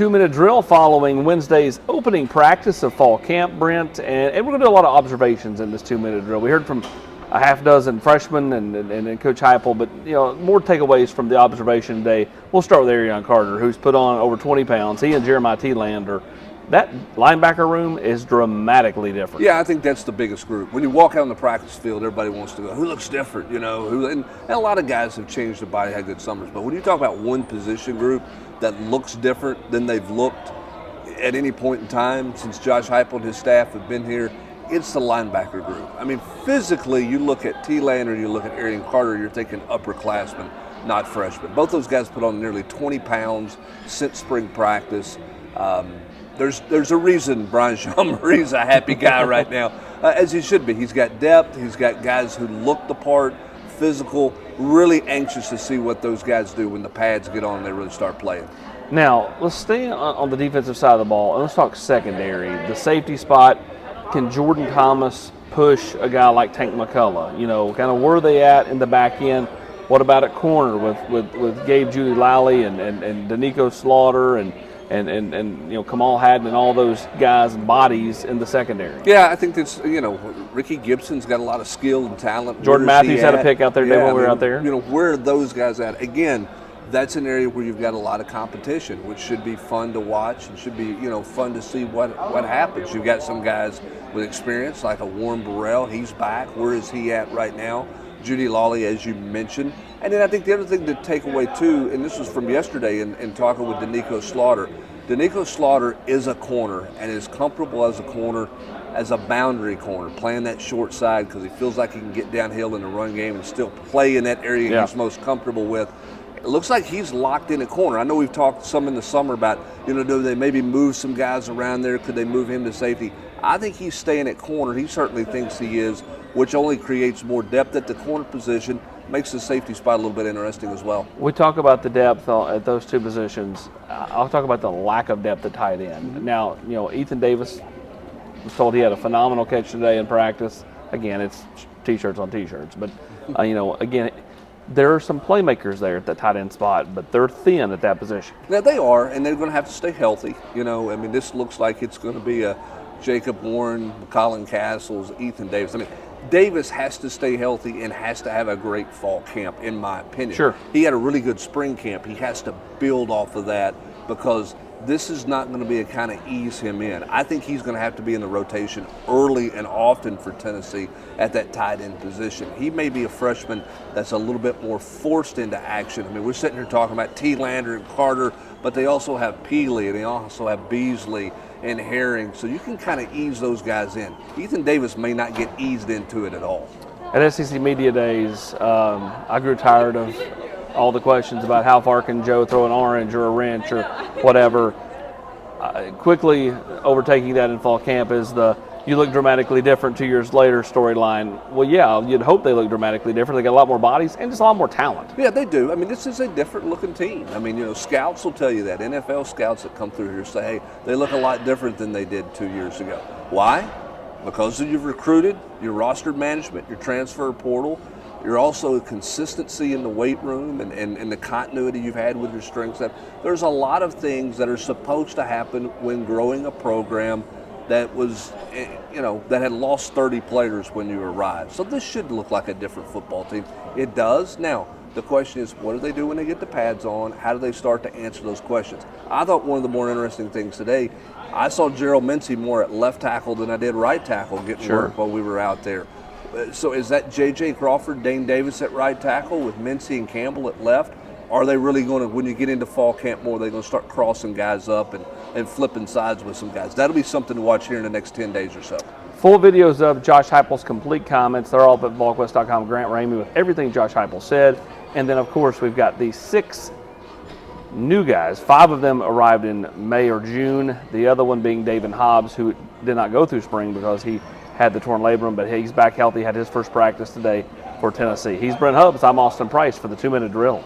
2-minute drill following Wednesday's opening practice of fall camp, Brent, and we're going to do a lot of observations in this 2-minute drill. We heard from a half dozen freshmen and Coach Heupel, but more takeaways from the observation day. We'll start with Arion Carter, who's put on over 20 pounds. He and Jeremiah T-Lander. That linebacker room is dramatically different. Yeah, I think that's the biggest group. When you walk out on the practice field, everybody wants to go, who looks different, and a lot of guys have changed their body, had good summers. But when you talk about one position group that looks different than they've looked at any point in time since Josh Heupel and his staff have been here, it's the linebacker group. I mean, physically, you look at T-Lander, you look at Arion Carter, you're thinking upperclassmen, not freshmen. Both those guys put on nearly 20 pounds since spring practice. There's a reason Brian Jean-Marie's a happy guy right now, as he should be. He's got depth. He's got guys who look the part, physical, really anxious to see what those guys do when the pads get on and they really start playing. Now, let's stay on the defensive side of the ball, and let's talk secondary. The safety spot, can Jordan Thomas push a guy like Tank McCullough? Kind of where are they at in the back end? What about at corner with Gabe Julie Lally and Danico Slaughter and Kamal Haddon and all those guys and bodies in the secondary? Yeah, I think that's, Ricky Gibson's got a lot of skill and talent. Jordan Matthews had a pick out there when we were out there. Where are those guys at? Again, that's an area where you've got a lot of competition, which should be fun to watch and should be, fun to see what happens. You've got some guys with experience like a Warren Burrell. He's back. Where is he at right now? Judy Lawley, as you mentioned. And then I think the other thing to take away, too, and this was from yesterday in talking with Danico Slaughter. Danico Slaughter is a corner and is comfortable as a corner, as a boundary corner, playing that short side because he feels like he can get downhill in the run game and still play in that area he's most comfortable with. It looks like he's locked in a corner. I know we've talked some in the summer about, do they maybe move some guys around there? Could they move him to safety? I think he's staying at corner. He certainly thinks he is, which only creates more depth at the corner position, makes the safety spot a little bit interesting as well. We talk about the depth at those two positions. I'll talk about the lack of depth at tight end. Mm-hmm. Now, Ethan Davis was told he had a phenomenal catch today in practice. Again, it's T-shirts on T-shirts. But, again, there are some playmakers there at that tight end spot, but they're thin at that position. Now, they are, and they're going to have to stay healthy. This looks like it's going to be a Jacob Warren, Colin Castles, Ethan Davis. Davis has to stay healthy and has to have a great fall camp, in my opinion. Sure. He had a really good spring camp. He has to build off of that because this is not going to be a kind of ease him in. I think he's going to have to be in the rotation early and often for Tennessee at that tight end position. He may be a freshman that's a little bit more forced into action. We're sitting here talking about T-Lander and Carter, but they also have Peely and they also have Beasley and Herring, so you can kind of ease those guys in. Ethan Davis may not get eased into it at all. At SEC Media Days, I grew tired of all the questions about how far can Joe throw an orange or a wrench or whatever. Quickly overtaking that in fall camp is you look dramatically different 2 years later storyline. Well, yeah, you'd hope they look dramatically different. They got a lot more bodies and just a lot more talent. Yeah, they do. This is a different looking team. Scouts will tell you that. NFL scouts that come through here say, hey, they look a lot different than they did 2 years ago. Why? Because you've recruited, your roster management, your transfer portal. You're also consistency in the weight room and the continuity you've had with your strength staff. There's a lot of things that are supposed to happen when growing a program that was, that had lost 30 players when you arrived. So this should look like a different football team. It does. Now, the question is, what do they do when they get the pads on? How do they start to answer those questions? I thought one of the more interesting things today, I saw Gerald Mincy more at left tackle than I did right tackle getting work while we were out there. So is that J.J. Crawford, Dane Davis at right tackle with Mincy and Campbell at left? Are they really going to, when you get into fall camp more, they're going to start crossing guys up and flipping sides with some guys? That'll be something to watch here in the next 10 days or so. Full videos of Josh Heupel's complete comments. They're all up at Volquest.com. Grant Ramey with everything Josh Heupel said. And then, of course, we've got the 6 new guys. 5 of them arrived in May or June. The other one being David Hobbs, who did not go through spring because he had the torn labrum, but he's back healthy, had his first practice today for Tennessee. He's Brent Hubbs. I'm Austin Price for the 2-minute drill.